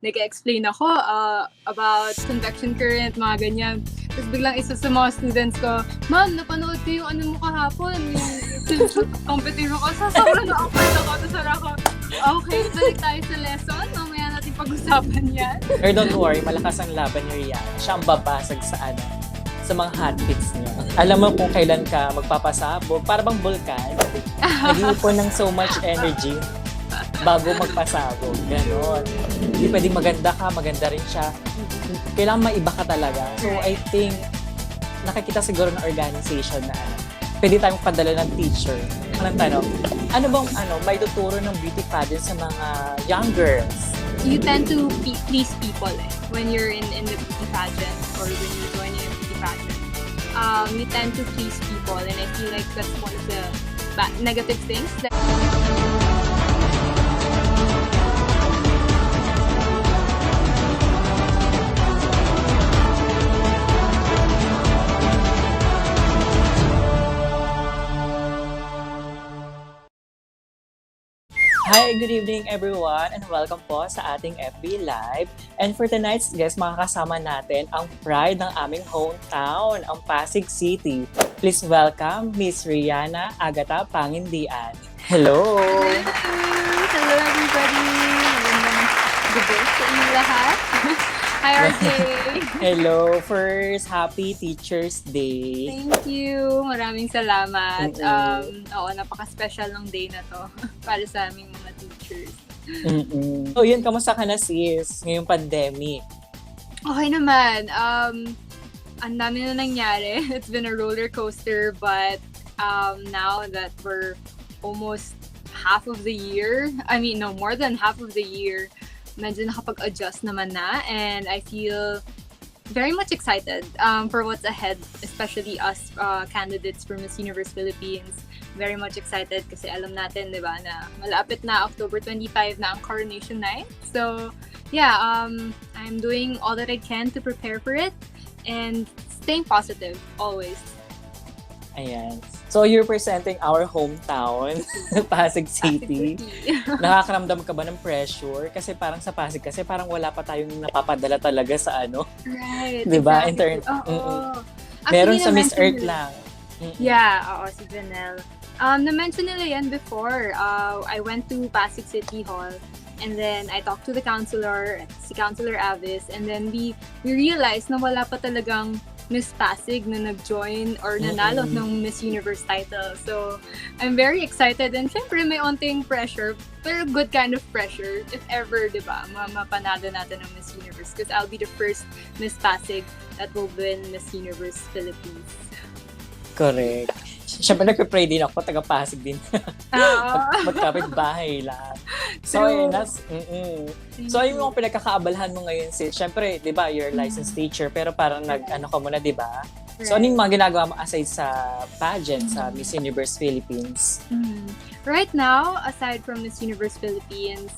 nag-explain ako about convection current, mga ganyan. Tapos biglang isa sa mga students ko, "Ma'am, napanood ko yung ano mo kahapon, yung competition ko." Sobrang na-awkward ako. Tapos ako, okay, balik tayo sa lesson. Mamaya natin pag-usapan yan. Or don't worry, malakas ang laban ni Riana. Siya ang babasag sa sa mga hotpits niya. Alam mo kung kailan ka magpapasabog, para bang vulkan, nag-iipon ng so much energy bago magpasabog. Ganon. Hindi pwedeng maganda ka, maganda rin siya. Kailangan maiba ka talaga. So I think, nakikita siguro ng organization na pwede tayong padala ng teacher. Anong tanong? Ano bang may tuturo ng beauty pageant sa mga young girls? You tend to please people when you're in the beauty pageant or when you're joining a beauty pageant. You tend to please people, and I feel like that's one of the negative things that Hi, good evening everyone and welcome po sa ating FB Live. And for tonight's guest, makakasama natin ang pride ng aming hometown, ang Pasig City. Please welcome Miss Riana, Agatha, Pangindian. Hello! Hello everybody! Magandang gabi sa inyo lahat. Hi RJ! Hello! First, happy Teacher's Day! Thank you! Maraming salamat. Napaka-special ng day na to para sa aming mga teachers. So yun, kamusta ka na sis ngayong pandemic? Okay naman. Ang dami na nangyari. It's been a roller coaster, but now that we're almost half of the year, more than half of the year, medyo nakapag-adjust naman na, and I feel very much excited for what's ahead, especially us candidates for Miss Universe Philippines. Very much excited kasi alam natin, di ba, na malapit na October 25 na ang coronation night. So, yeah, I'm doing all that I can to prepare for it and staying positive always. Ayan. So, you're presenting our hometown, Pasig City. Nakakaramdam ka ba ng pressure? Kasi parang sa Pasig, kasi parang wala pa tayong napapadala talaga sa Right. Diba? Exactly. Meron sa Miss Earth lang. Yeah, si Janelle. Na-mention nila yan before. I went to Pasig City Hall, and then I talked to the counselor, si Counselor Avis, and then we realized na wala pa talagang Miss Pasig na nag-join or nanalo ng Miss Universe title. So, I'm very excited, and syempre may onting pressure, pero good kind of pressure if ever, di ba, mapanalo natin ng Miss Universe, because I'll be the first Miss Pasig that will win Miss Universe Philippines. Correct. Siyempre, nagpe-pray din ako, taga-Pasig din. Magkapit bahay lang. So, So, yung mga pinagkakaabalahan mo ngayon, sis, siyempre, di ba, you're a licensed teacher, pero parang ka muna, di ba? Right. So, ano yung mga ginagawa mo aside sa pageant, sa Miss Universe Philippines? Right now, aside from Miss Universe Philippines,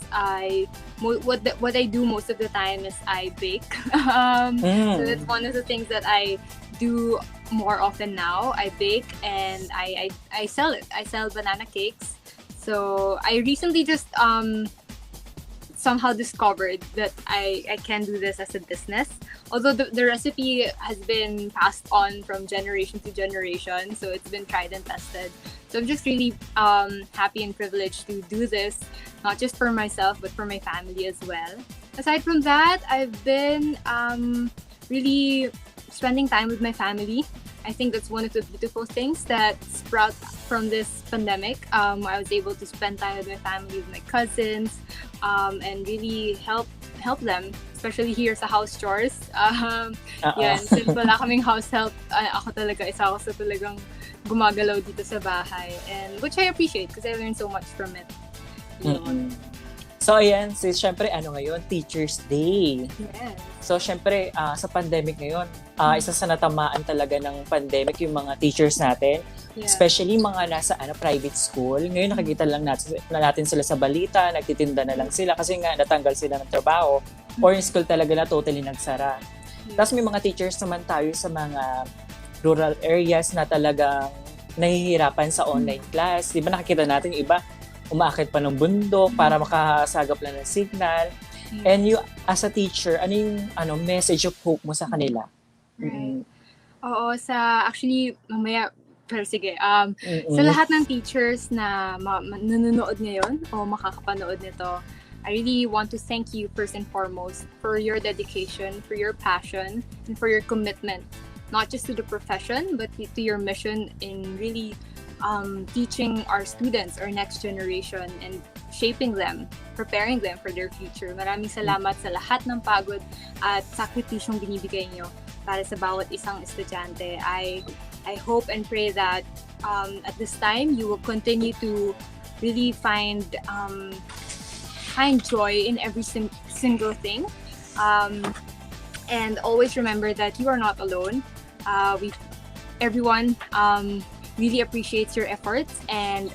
what I do most of the time is I bake. So, that's one of the things that I do more often now. I bake and I sell it. I sell banana cakes. So I recently just somehow discovered that I can do this as a business. Although the recipe has been passed on from generation to generation, so it's been tried and tested. So I'm just really happy and privileged to do this, not just for myself, but for my family as well. Aside from that, I've been really spending time with my family. I think that's one of the beautiful things that sprout from this pandemic. I was able to spend time with my family, with my cousins, and really help them, especially here sa house chores. Yan, since wala kaming house help, isa ako sa talagang gumagalaw dito sa bahay, and which I appreciate because I learned so much from it. So, ayan, sis, syempre, ngayon? Teacher's Day. Yes. So, syempre, sa pandemic ngayon, isa sa natamaan talaga ng pandemic yung mga teachers natin. Yeah. Especially mga nasa private school. Ngayon, nakikita lang natin sila sa balita, nagtitinda na lang sila kasi nga natanggal sila ng trabaho. Or yung school talaga na totally nagsara. Tapos may mga teachers naman tayo sa mga rural areas na talagang nahihirapan sa online class. Di ba nakikita natin iba, umaakit pa ng bundok para makasagap lang ng signal. And you, as a teacher, ano yung message of hope mo sa kanila? Right. Oo, actually, mamaya, pero sige, sa Mm-mm. lahat ng teachers na nanonood ngayon o makakapanood nito, I really want to thank you first and foremost for your dedication, for your passion, and for your commitment, not just to the profession, but to your mission in really teaching our students, our next generation, and shaping them, preparing them for their future. Maraming salamat sa lahat ng pagod at sakripisyong binibigay nyo para sa bawat isang estudyante. I hope and pray that at this time you will continue to really find joy in every single thing, and always remember that you are not alone. Everyone really appreciates your efforts, and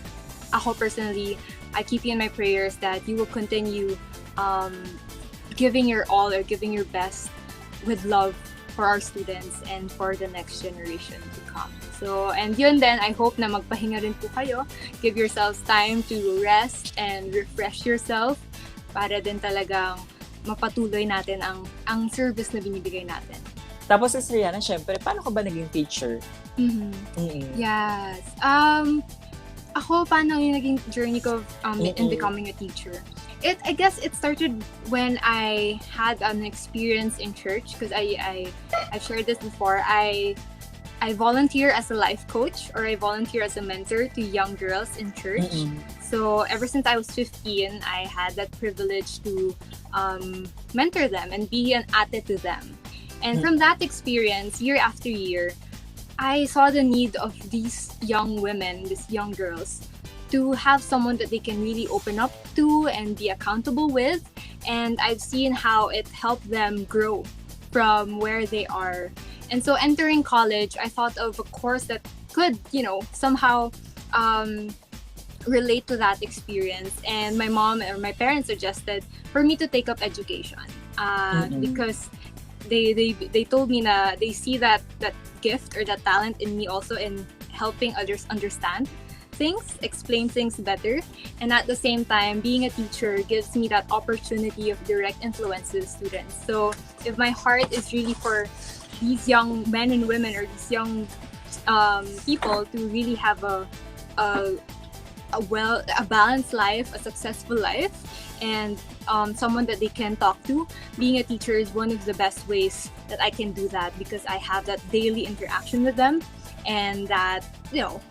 ako personally, I keep you in my prayers that you will continue giving your all or giving your best with love for our students and for the next generation to come. So, and yun then, I hope na magpahinga rin po kayo. Give yourselves time to rest and refresh yourself para din talagang mapatuloy natin ang service na binibigay natin. Tapos sa Riana, syempre, paano ka ba naging teacher? Yes. Ako, paano yung naging journey ko in becoming a teacher? I guess it started when I had an experience in church, because I've shared this before. I volunteer as a life coach, or I volunteer as a mentor to young girls in church. So ever since I was 15, I had that privilege to mentor them and be an ate to them. And from that experience, year after year, I saw the need of these young women, these young girls, to have someone that they can really open up to and be accountable with. And I've seen how it helped them grow from where they are. And so entering college, I thought of a course that could, somehow relate to that experience. And my mom or my parents suggested for me to take up education, because they told me na they see that gift or that talent in me also in helping others understand things, explain things better, and at the same time, being a teacher gives me that opportunity of direct influence to the students. So if my heart is really for these young men and women, or these young people to really have a balanced life, a successful life, and someone that they can talk to, being a teacher is one of the best ways that I can do that, because I have that daily interaction with them, and that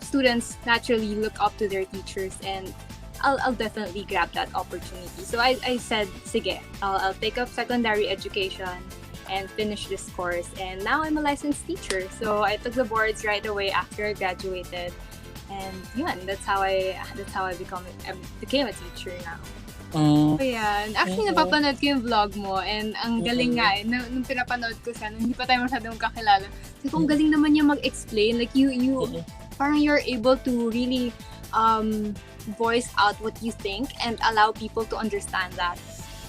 students naturally look up to their teachers, and I'll definitely grab that opportunity. So I said, sige, I'll take up secondary education and finish this course, and now I'm a licensed teacher. So I took the boards right away after I graduated, and yun, that's how I became a teacher now. So yan. Actually, napapanood ko yung vlog mo, and ang galing nga eh. Nung pinapanood ko siya, hindi pa tayo masyadong kakilala. So kung galing naman niya mag-explain, like you parang you're able to really voice out what you think and allow people to understand that.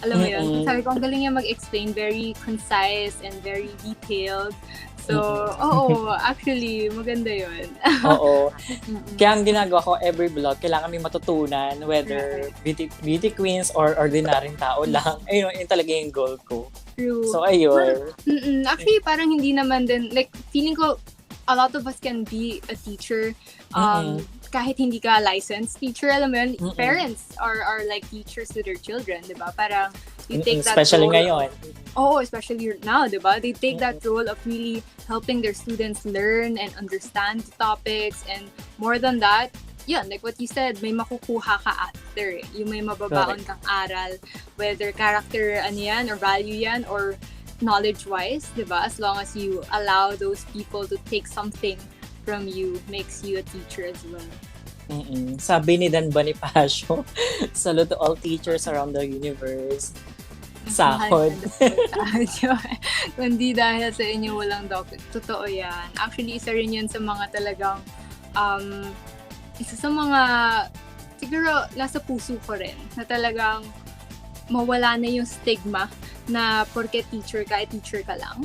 Alam mo yun? Sabi ko, ang galing niya mag-explain, very concise and very detailed. So, actually, maganda yun. Oo. Kaya ang ginagawa ko, every vlog, kailangan may matutunan, whether beauty queens or ordinaryong tao lang. Ayun, yun talaga yung goal ko. True. So, ayun. Actually, parang hindi naman din, like, feeling ko, a lot of us can be a teacher, kahit hindi ka licensed teacher, alam mo yun, parents are like teachers to their children, di ba? Parang, you take that especially role. Ngayon. Especially now, di ba? They take that role of really helping their students learn and understand the topics, and more than that, like what you said, may makukuha ka after. Yung may mababaon kang aral, whether character yan, or value yan, or knowledge-wise, di ba? As long as you allow those people to take something from you, makes you a teacher as well. Sabi ni Dan Bonifacio, salute to all teachers around the universe. Sahod. Kundi dahil sa inyo walang doktor. Totoo yan. Actually, isa rin yan sa mga talagang, isa sa mga, siguro, nasa puso ko rin, na talagang mawala na yung stigma na porke teacher ka lang.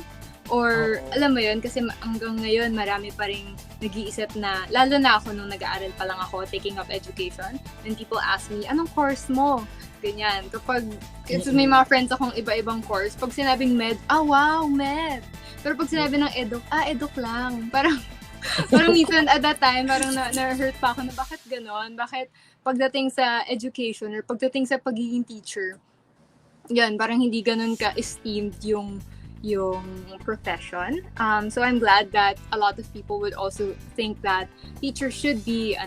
Or, alam mo yun, kasi hanggang ngayon, marami pa rin nag-iisip na, lalo na ako nung nag-aaral pa lang ako, taking up education, when people ask me, anong course mo? ganyan. Kasi may mga friends akong iba-ibang course, pag sinabing med, wow, med. Pero pag sinabi ng eduk lang. Parang minsan at that time, parang na-hurt pa ako na bakit ganon? Bakit pagdating sa education or pagdating sa pagiging teacher, yan, parang hindi ganon ka-esteemed yung profession. So I'm glad that a lot of people would also think that teachers should be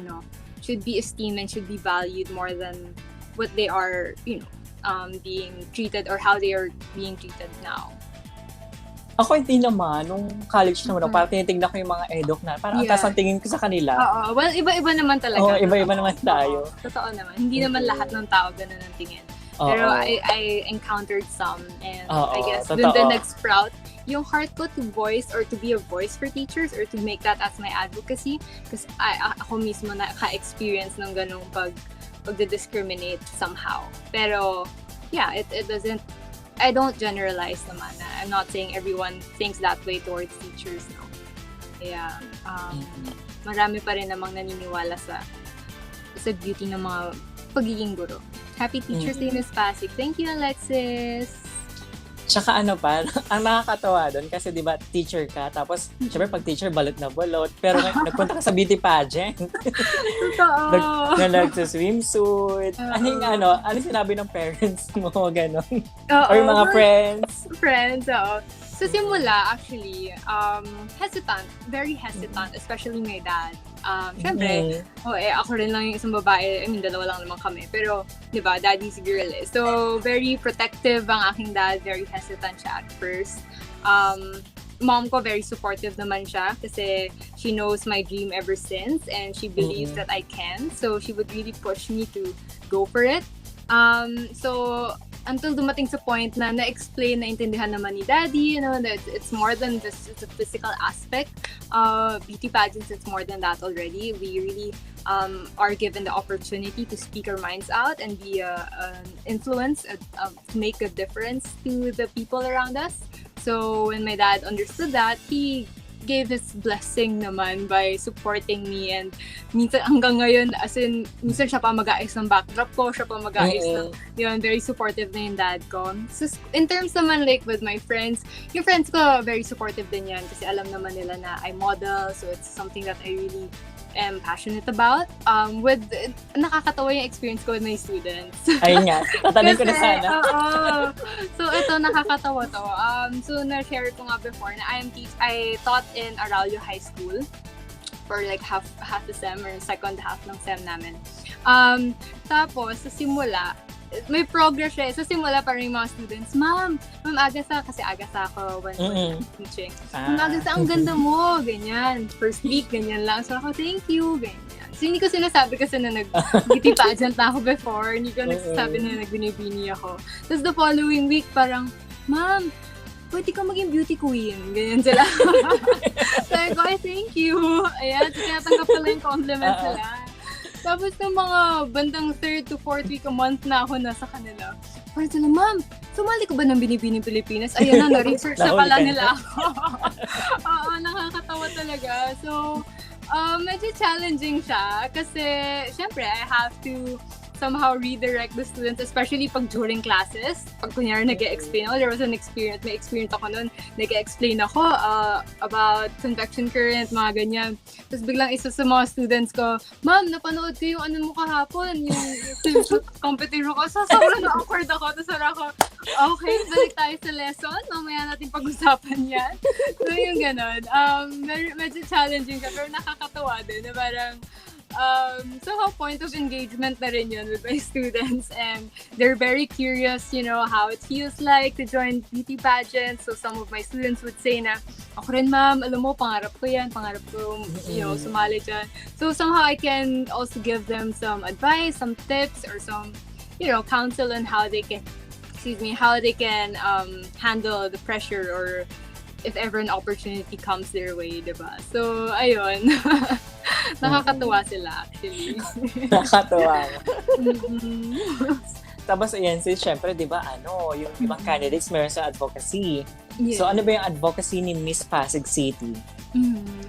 esteemed and should be valued more than what they are, being treated or how they are being treated now. Ako hindi naman. Nung college naman, parang tinitignan ko yung mga eduk na. Parang ang taas ang tingin ko sa kanila. Oo. Well, iba-iba naman talaga. Oo, iba-iba naman tayo. Totoo naman. Hindi naman lahat ng tao ganun ang tingin. Pero I encountered some. And I guess dun din nag-sprout yung heart ko to voice or to be a voice for teachers or to make that as my advocacy. Kasi ako mismo naka-experience ng ganung pag-discriminate somehow. Pero, yeah, it doesn't, I don't generalize naman. I'm not saying everyone thinks that way towards teachers, no. Yeah. Marami pa rin namang naniniwala sa beauty ng mga pagiging guro. Happy Teacher's Day, Miss Pasig. Thank you, Alexis. Tsaka ang nakakatawa doon kasi di ba teacher ka, tapos syempre pag teacher balot na balot, pero nagpunta ka sa beauty pageant. Totoo. Nag-swimsuit. Ano sinabi ng parents mo, gano'n? Or yung mga friends? Friends, oo. Sa simula, actually, very hesitant, especially my dad. Syempre, ako rin lang yung isang babae, dalawa lang naman kami. Pero, di ba, daddy's girl eh. So, very protective ang aking dad, very hesitant siya at first. Mom ko, very supportive naman siya kasi she knows my dream ever since and she believes that I can. So, she would really push me to go for it. So, until dumating sa point na na-explain, naintindihan naman ni Daddy, that it's more than just it's a physical aspect. Beauty pageants, it's more than that already. We really are given the opportunity to speak our minds out and be an influence, to make a difference to the people around us. So when my dad understood that, he gave his blessing naman by supporting me, and minsan hanggang ngayon, as in, minsan siya pa mag-aayos ng backdrop ko, siya pa mag-aayos ng, very supportive na yung dad ko. So, in terms naman, like, with my friends, yung friends ko, very supportive din yan, kasi alam naman nila na I model, so it's something that I really am passionate about. Nakakatawa yung experience ko with my students. Ayun nga, tatanong ko na sana. So, ito, nakakatawa to. So, na-share ko nga before na I taught in Arroyo High School for like half the sem or second half ng sem namin. Tapos, sa simula, may progress siya. Sa simula, parang yung mga students, Ma'am Agatha, kasi Agatha ako when teaching. Ma'am Agatha, ang ganda mo, ganyan. First week, ganyan lang. So ako, thank you, ganyan. So hindi ko sinasabi kasi na nag-beauty pageant na ako before. Hindi ko nagsasabi na nagbinibini ako. Tapos the following week, parang, Ma'am, pwede ka maging beauty queen. Ganyan sila. Sabi ko, thank you. Ayan, so tinatanggap ko lang yung compliments nila. Tapos ng mga bandang 3rd to 4th week a month na ako nasa kanila. Parang sila, Ma'am, sumali ko ba ng Binibining Pilipinas? Ayan na, na-research na pala nila ako. Oo, nakakatawa talaga. So, medyo challenging siya kasi, syempre, I have to somehow redirect the students, especially pag during classes. Pag kunyari nag-e-explain ako, there was may experience ako nun, nag-e-explain ako about convection current, mga ganyan. Tapos biglang isa sa mga students ko, Ma'am, napanood ko yung mo kahapon, yung swimsuit competition ko. So, sobrang na-awkward ako. Tapos ako, okay, balik tayo sa lesson. Mamaya natin pag-usapan yan. So, yung ganon. Medyo challenging ka, pero nakakatawa din na parang, somehow point of engagement na rin yun with my students, and they're very curious, how it feels like to join beauty pageants. So some of my students would say na, ako rin ma'am, alam mo, pangarap ko sumali dyan. So somehow I can also give them some advice, some tips, or some, counsel on how they can handle the pressure, or if ever an opportunity comes their way, diba? So, ayun. Nakakatuwa sila, actually. Nakakatuwa. Tapos, ayan, syempre, di ba, yung ibang candidates meron sa advocacy. Yeah. So, ano ba yung advocacy ni Miss Pasig City?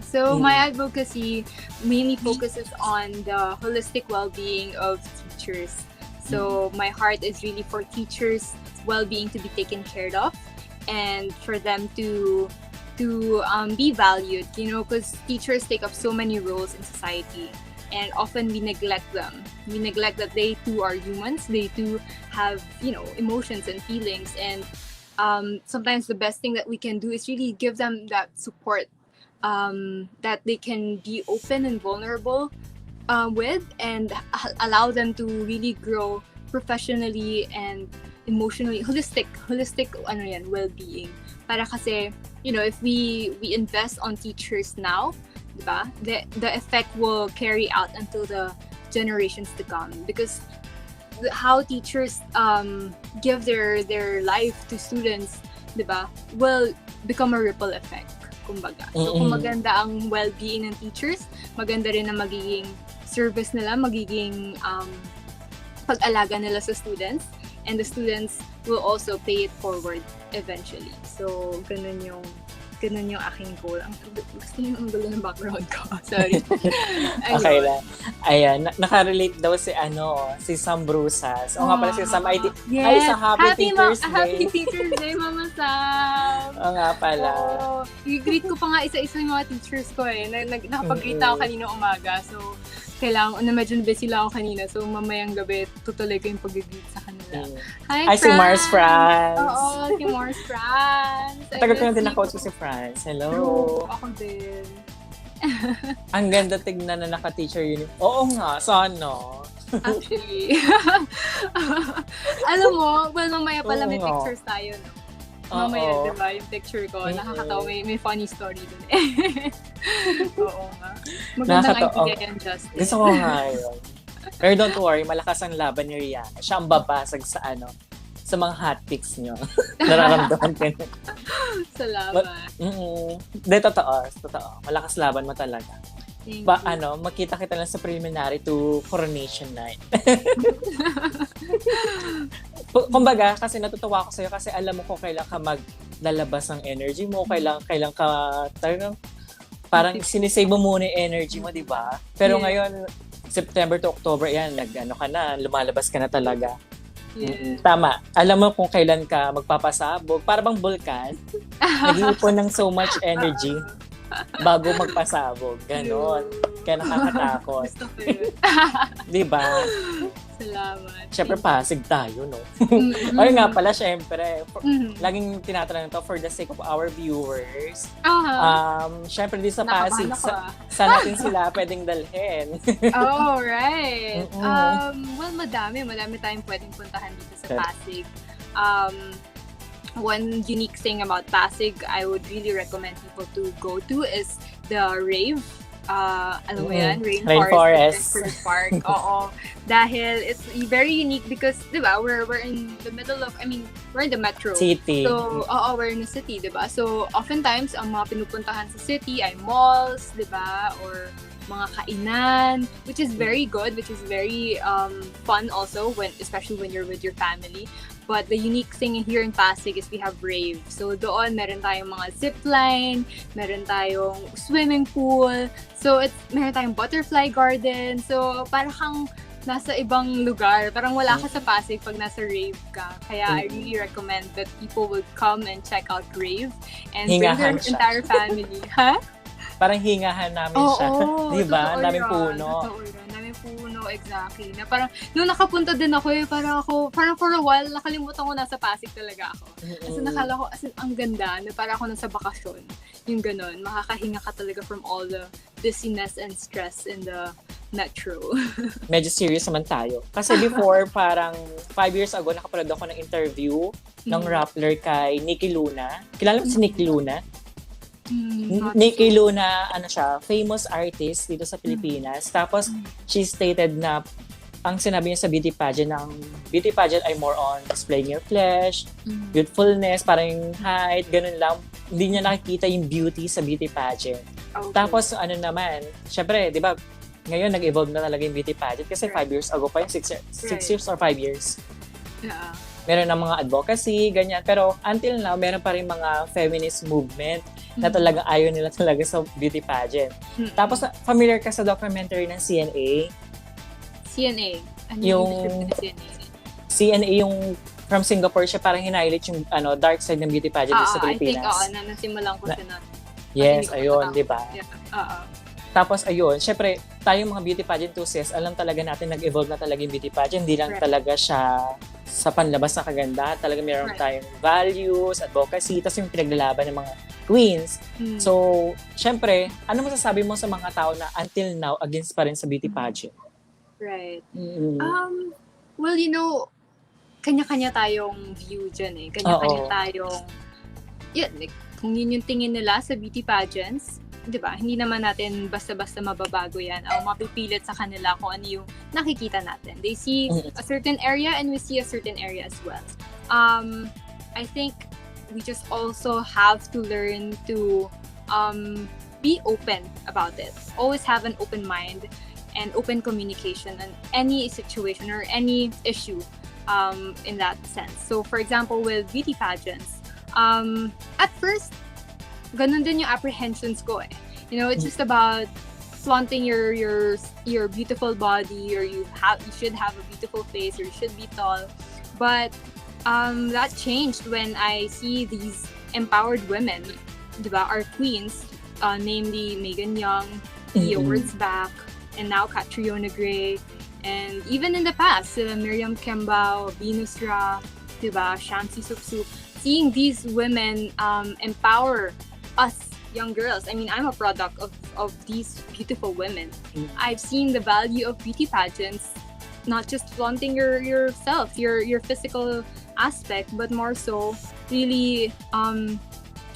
So, my advocacy mainly focuses on the holistic well-being of teachers. So my heart is really for teachers' well-being to be taken care of, and for them to be valued, because teachers take up so many roles in society, and often we neglect them. We neglect that they too are humans. They too have, emotions and feelings, and sometimes the best thing that we can do is really give them that support, that they can be open and vulnerable with, and allow them to really grow professionally and emotionally, holistic well-being. Para kasi, if we invest on teachers now, diba, the effect will carry out until the generations to come, because how teachers give their life to students, diba, will become a ripple effect, kumbaga. So kung maganda ang well-being ng teachers, maganda rin ang magiging service nila, magiging pag-alaga nila sa students, and the students will also pay it forward eventually. So ganun yung aking goal. Gusto niyo ang gulo ng background ko. Sorry. Okay lang. Ayan, nakarelate daw si Sam Brusas. O nga pala si Sam ay yes. Sa Happy Teachers Day. Happy Teachers Day, Mama Sam. O nga pala. I-greet ko pa nga isa-isa yung mga teachers ko eh. Nakapag-greet ako kanina umaga. So, medyo busy lang ako kanina. So, mamayang gabi, tutuloy ko yung pag-greet sa kanila. Hi, Franz! Si Mars Franz! Oo, si Mars Franz! Tagal ko na din ako si Franz. Hello! True, ako din. Ang ganda tignan na naka-teacher uniform. Oo nga, sana. Actually. Alam mo, mamaya pala may pictures tayo, no? Mamaya, diba, yung picture ko, nakakatawa, may funny story dun eh. Oo nga. Magandang idea yan, Justin. Gusto ko nga yun. Pero don't worry, malakas ang laban ni Riana. Siya ang babasag sa mga hot pics niyo. Nararamdaman ko yun. Salamat. Hindi, totoo. Malakas laban mo talaga. Makita-kita lang sa preliminary to coronation night. Kumbaga, kasi natutuwa ako sa'yo kasi alam mo kung kailan ka maglalabas ng energy mo, kailan ka talagang parang sinisave mo muna yung energy mo, di ba? Pero ngayon, September to October, yan, lumalabas ka na talaga. Yeah. Tama. Alam mo kung kailan ka magpapasabog. Para bang bulkan, nag-iipon ng so much energy bago magpasabog. Ganon. Kaya nakakatakot. Gusto ko yun. Diba? Salamat. Siyempre, Pasig tayo, no? Ay nga pala, siyempre. Laging tinatanong to for the sake of our viewers. Siyempre, di sa Pasig, saan natin sila pwedeng dalhin? Oh, right. Well, madami tayong pwedeng puntahan dito sa Pasig. One unique thing about Pasig I would really recommend people to go to is the rave. Alam mo yan? Rainforest Park. Oo. Dahil it's very unique because, di ba, we're in the middle of, we're in the metro. City. So, we're in the city, di ba? So, oftentimes, ang mga pinupuntahan sa city ay malls, di ba? Or mga kainan, which is very good, which is very fun also, especially when you're with your family. But the unique thing here in Pasig is we have rave. So doon, meron tayong mga zipline, meron tayong swimming pool. So meron tayong butterfly garden. So parang kang nasa ibang lugar. Parang wala ka sa Pasig pag nasa rave ka. Kaya I really recommend that people would come and check out rave and bring their entire family. Ha? Parang hingahan namin siya. Diba? Daming puno. Daming puno, exactly. Na parang, nung nakapunta din ako parang for a while, nakalimutan ko nasa Pasig talaga ako. Kasi nakala ko, ang ganda, na parang ako nasa bakasyon. Yung ganon, makakahinga ka talaga from all the busyness and stress in the metro. Medyo serious naman tayo. Kasi before, parang 5 years ago, nakapanood ako ng interview ng Rappler kay Nikki Luna. Kilala mo si Nikki Luna? Nikki Luna, famous artist dito sa Pilipinas. Tapos, she stated na ang sinabi niya sa beauty pageant ay more on displaying your flesh, youthfulness, parang yung height, ganun lang. Hindi niya nakikita yung beauty sa beauty pageant. Okay. Tapos, syempre, di ba, ngayon nag-evolve na talaga yung beauty pageant kasi 5 years ago pa yung 6 years or 5 years. Yeah. Meron ng mga advocacy, ganyan. Pero until now, meron pa rin mga feminist movement na talagang ayaw nila talaga sa beauty pageant. Tapos, familiar ka sa documentary ng CNA? CNA? Ano yung description ng CNA? CNA yung from Singapore siya, parang hinighlight yung dark side ng beauty pageant sa Pilipinas. I think, nasimulan ko siya nun. Yes, ayun, di ba? Yeah. Tapos ayun, syempre, tayong mga beauty pageant enthusiasts, alam talaga natin nag-evolve na talaga yung beauty pageant. Hindi lang talaga siya sa panlabas na kagandahan. Talaga meron tayong values, advocacy, tapos yung pinaglalaban ng mga queens. So, syempre, ano masasabi mo sa mga tao na until now against pa rin sa beauty pageant? Right. Well, kanya-kanya tayong view dyan eh. Kanya-kanya tayong, like, kung yun yung tingin nila sa beauty pageants, di ba? Hindi naman natin basta-basta mababago yan o mapipilit sa kanila kung ano yung nakikita natin. They see a certain area and we see a certain area as well. I think we just also have to learn to be open about it. Always have an open mind and open communication on any situation or any issue in that sense. So, for example, with beauty pageants, at first, ganun din yung apprehensions ko eh. It's just about flaunting your beautiful body, or you should have a beautiful face, or you should be tall. But that changed when I see these empowered women, diba, our queens, namely Megan Young, Thea Wordsback, and now Catriona Gray. And even in the past, Miriam Kembao, Venus Ra, diba, Shansi Supsup, seeing these women empower us young girls. I mean, I'm a product of these beautiful women. I've seen the value of beauty pageants, not just flaunting yourself, your physical aspect, but more so really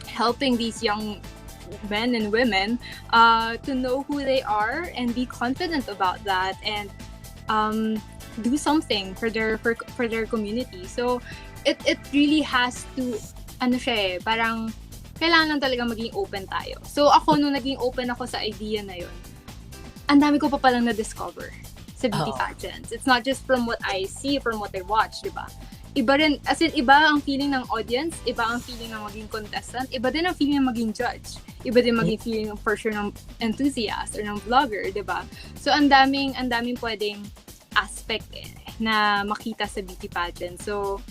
helping these young men and women to know who they are and be confident about that, and do something for their community. So it really has to parang kailangan talaga maging open tayo. So ako nung naging open ako sa idea na yun, ang dami ko pa palang na-discover sa beauty pageants. It's not just from what I see, from what I watch, di ba? Iba rin, as in iba ang feeling ng audience, iba ang feeling ng maging contestant, iba din ang feeling ng maging judge, iba din maging feeling ng for sure ng enthusiast or ng vlogger, di ba? So ang daming pwedeng aspect na makita sa beauty pageant. So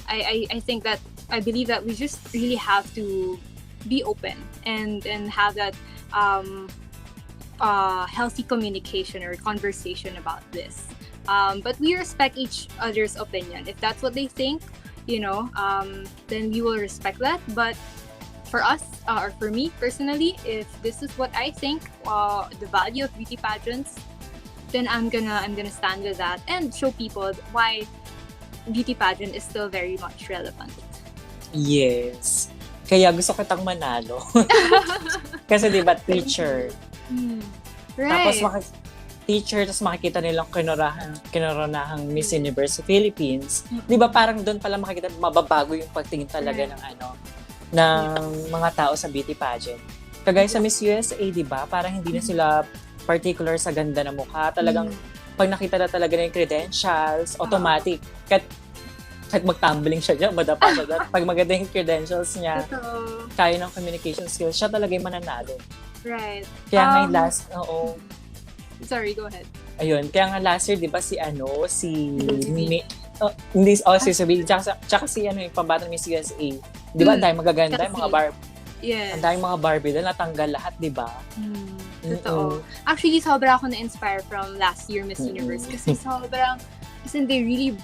I think that I believe that we just really have to be open and have that healthy communication or conversation about this. But we respect each other's opinion. If that's what they think, then we will respect that. But for us, or for me personally, if this is what I think, the value of beauty pageants, then I'm gonna stand with that and show people why beauty pageant is still very much relevant. Yes. Kaya gusto kitang manalo. Kasi diba, teacher. Right. Tapos teacher, tapos makikita nilang kinoronahang Miss Universe Philippines. Diba parang doon pala makikita mababago yung pagtingin talaga ng mga tao sa beauty pageant. Kagaya sa Miss USA, diba? Parang hindi na sila particular sa ganda ng mukha. Talagang pag nakita na talaga na yung credentials, automatic. Kahit mag-tumbling siya dyan, madapa siya dyan. Pag maganda yung credentials niya, kaya ng communication skills, siya talaga yung mananalo. Right. Kaya ngayon Sorry, go ahead. Ayun, kaya nga last year, di ba si Sabi, tsaka si yung pambatang Miss USA. Di ba, dahil magaganda, yung mga yes. Ang daming mga Barbie doon, natanggal lahat, di ba? Totoo. Actually, sobra ako na-inspire from last year Miss Universe kasi they really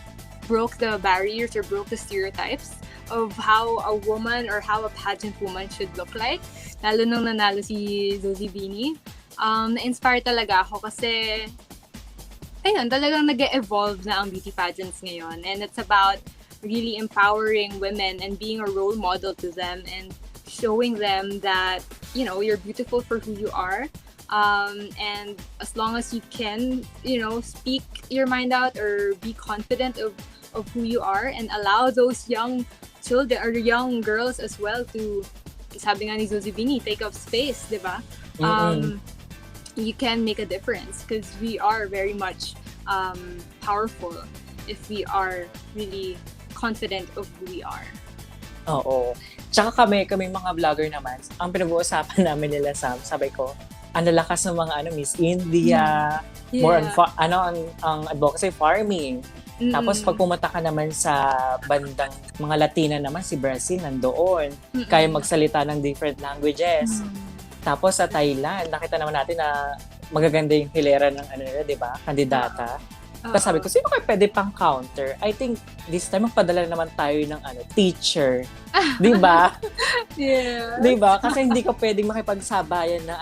broke the barriers or broke the stereotypes of how a woman or how a pageant woman should look like. Lalo nung nanalo si Zoe Bini. Na-inspire talaga ako kasi ayun, talagang nag-evolve na ang beauty pageants ngayon. And it's about really empowering women and being a role model to them and showing them that, you're beautiful for who you are. And as long as you can, speak your mind out or be confident of who you are and allow those young children or young girls as well to, sabi nga ni Zoe Bini, take up space, di ba? You can make a difference because we are very much powerful if we are really confident of who we are. Oo. Tsaka kami mga vlogger naman, ang pinag-uusapan namin nila, Sam, sabi ko, ang lalakas ng mga Miss India, more on ang advocacy farming. Tapos pag pumunta ka naman sa bandang mga Latina naman, si Brazil nandoon. Kaya magsalita ng different languages. Tapos sa Thailand, nakita naman natin na magaganda yung hilera ng ano nila, di ba? Kandidata. Tapos sabi ko, sino kayo pwede pang counter? I think this time magpadala naman tayo ng teacher. Di ba? Yeah. Di ba? Kasi hindi ka pwedeng makipagsabayan na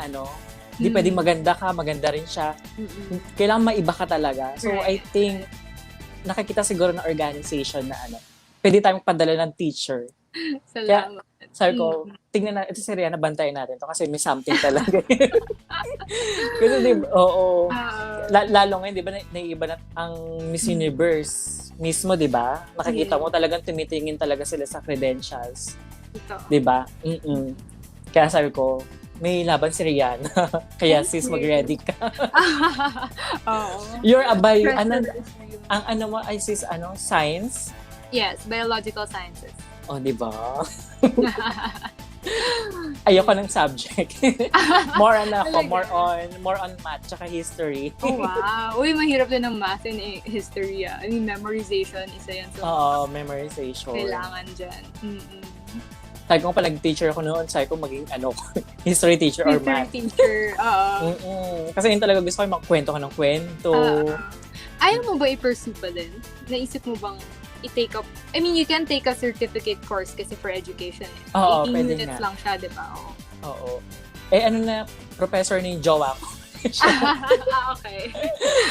hindi pwedeng maganda ka, maganda rin siya. Kailangan maiba ka talaga. So I think nakikita siguro ng organization na pwede tayong padala ng teacher. Salamat. Kaya, sabi ko, tingnan na, ito si Riana, bantayan natin to kasi may something talaga. Kasi lalo ngayon, di ba, naiiba na ang Miss Universe mismo, di ba? Nakikita mo talagang tumitingin talaga sila sa credentials. Di ba? Kaya sabi ko, may laban si Riana. Kaya sis, mag-ready ka. You're a ang mo ay sis, science? Yes, biological sciences. Oh, di ba? Ayoko ng subject. More on math tsaka history. Oh, wow. Uy, mahirap din ang math and history. I mean, memorization, isa yan. Oo, memorization. Kailangan dyan. Sabi ko pa, nag-teacher ako noon, sabi ko maging history teacher or math. History teacher, Kasi yun talaga gusto ko magkwento ka ng kwento. Ayaw mo ba i-pursue pa din? Naisip mo bang i-take up? I mean, you can take a certificate course kasi for education. Oo, 18 pwede minutes nga. lang siya, di ba? Oo. Professor ni jowa ko. Okay.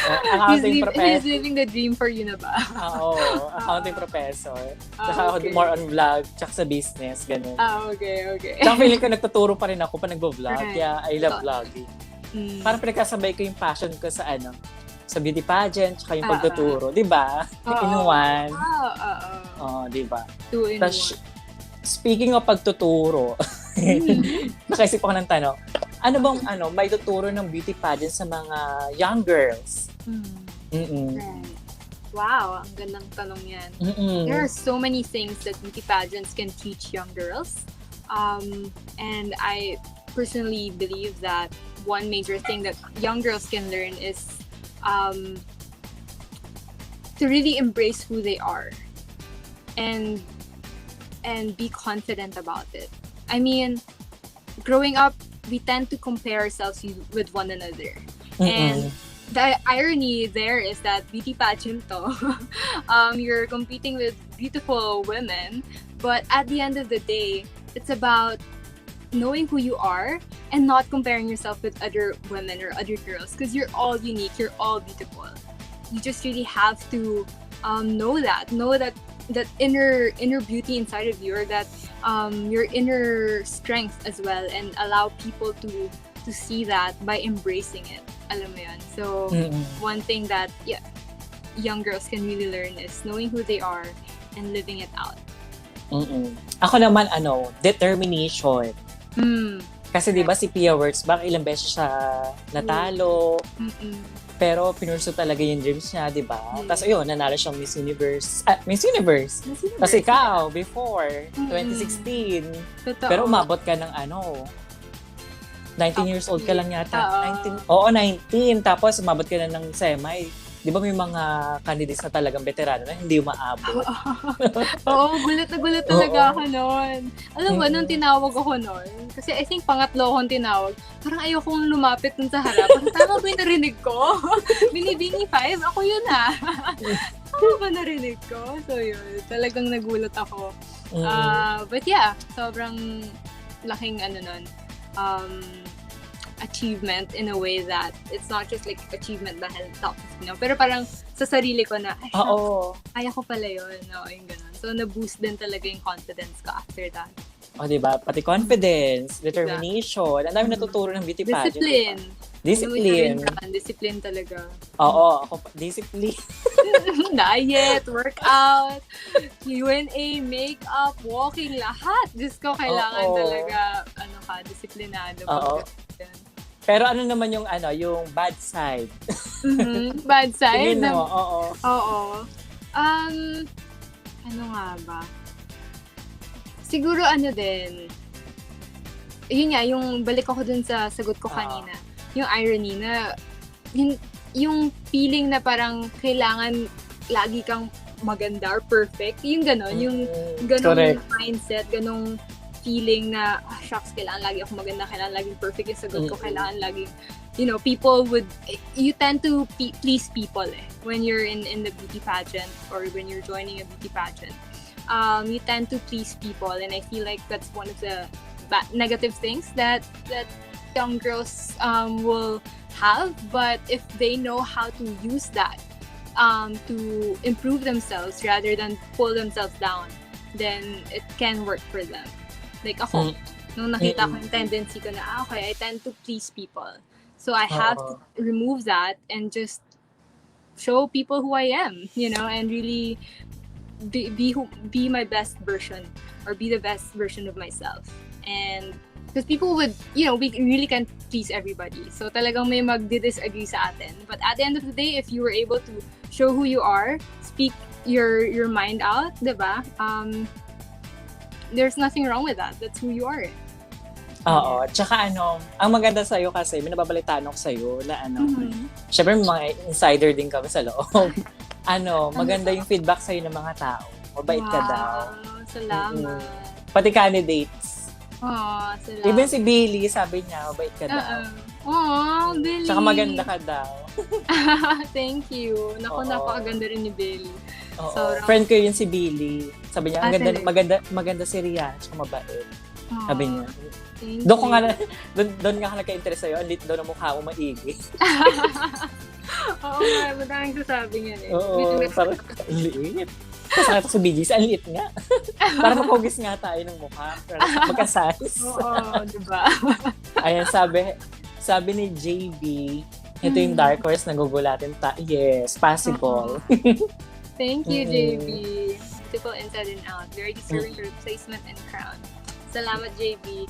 Accounting professor. He's living the dream for you na ba? Oo, accounting professor. Tsaka ako more on vlog, tsaka sa business, ganun. Okay. Tsaka feeling ko nagtuturo pa rin ako pa nagbo-vlog. Right. Kaya I love vlogging. Parang pinagkasabay ko yung passion ko sa sa beauty pageant, tsaka yung pagtuturo. Diba? In one. Diba? 2 in 1. Speaking of pagtuturo, nakaisip ako ng tanong, ano bang may tuturo ng beauty pageant sa mga young girls? Right. Wow, ang gandang tanong yan. There are so many things that beauty pageants can teach young girls. And I personally believe that one major thing that young girls can learn is to really embrace who they are and be confident about it. I mean, growing up, we tend to compare ourselves with one another. And the irony there is that beauty pageant you're competing with beautiful women, but at the end of the day, it's about knowing who you are and not comparing yourself with other women or other girls, because you're all unique, you're all beautiful. You just really have to know that inner beauty inside of you, or that your inner strength as well, and allow people to see that by embracing it. Alam mo yun? So one thing that young girls can really learn is knowing who they are and living it out. Ako naman determination. Kasi di ba si Pia Wurtzbach, ilang beses siya natalo. Pero pinurso talaga yung dreams niya, di ba? Tapos ayun, nanalo siyang Miss Universe. Tapos ikaw, before, 2016. Totoo. Pero umabot ka ng 19 years old ka lang yata. 19. Oo, 19. Tapos umabot ka na ng semi. Di ba may mga candidates na talagang veterano na hindi umaabot? Oo, gulat na gulat talaga ako noon. Alam mo, nung tinawag ako noon, kasi I think pangatlo akong tinawag, parang ayokong lumapit dun sa harap. Tama ba yung narinig ko? Binibini 5? Ako yun Tama ba narinig ko? So yun, talagang nagulat ako. But yeah, sobrang laking nun, achievement in a way that it's not just like achievement dahil top, pero parang sa sarili ko na, kaya ko pala yun, yung ganun. So, na-boost din talaga yung confidence ko after that. Diba? Pati confidence, determination, ang dami natuturo ng beauty pageant. Discipline talaga. Oo, ako discipline. Diet, workout, Q&A, makeup, walking, lahat. Diyos ko, kailangan talaga, disiplinado. Pero ano naman yung yung bad side? Bad side? Tingin mo, Oo. Ano nga ba? Siguro din, yun nga, yung balik ako dun sa sagot ko kanina, yung irony na, yung feeling na parang kailangan lagi kang maganda or perfect. Yung ganon, yung ganong Correct. mindset, ganong feeling na, shucks, kailangan lagi ako maganda, kailangan laging perfect yung sagot ko, kailangan laging, you tend to please people when you're in the beauty pageant or when you're joining a beauty pageant. You tend to please people, and I feel like that's one of the negative things that young girls will have. But if they know how to use that to improve themselves rather than pull themselves down, then it can work for them. Like ako, nung nakita ko yung tendency ko na, okay, I tend to please people. So I have to remove that and just show people who I am, and really be my best version, or be the best version of myself. And because people would, we really can't please everybody. So talagang may magdi-disagree sa atin. But at the end of the day, if you were able to show who you are, speak your mind out, diba? There's nothing wrong with that. That's who you are. Oo. Tsaka ang maganda sa'yo kasi, may nababalitaan ako sa'yo na syempre mga insider din kami sa loob. Maganda yung feedback sa'yo ng mga tao. Mabait ka daw. Salamat. Pati candidates. Salamat. Even si Billy, sabi niya, mabait ka daw. Billy. Tsaka maganda ka daw. Thank you. Napakaganda rin ni Billy. Friend ko yun si Billy. Sabi niya, maganda si Riana, tsaka mabait. Sabi niya. Doon nga nagka-interest sa'yo, ang lit daw na mukha mo maigi. Oo nga, madaming sasabi nga Oo, parang ang liit. Tapos nakita si BGC, ang liit nga. Parang mapugis nga tayo ng mukha. Magka-size. Oo, diba? Ayan, sabi ni JB, ito yung dark horse na gugulatin Yes, possible. Thank you, JB. Beautiful inside and out. Very deserving for replacement and crown. Salamat, JB.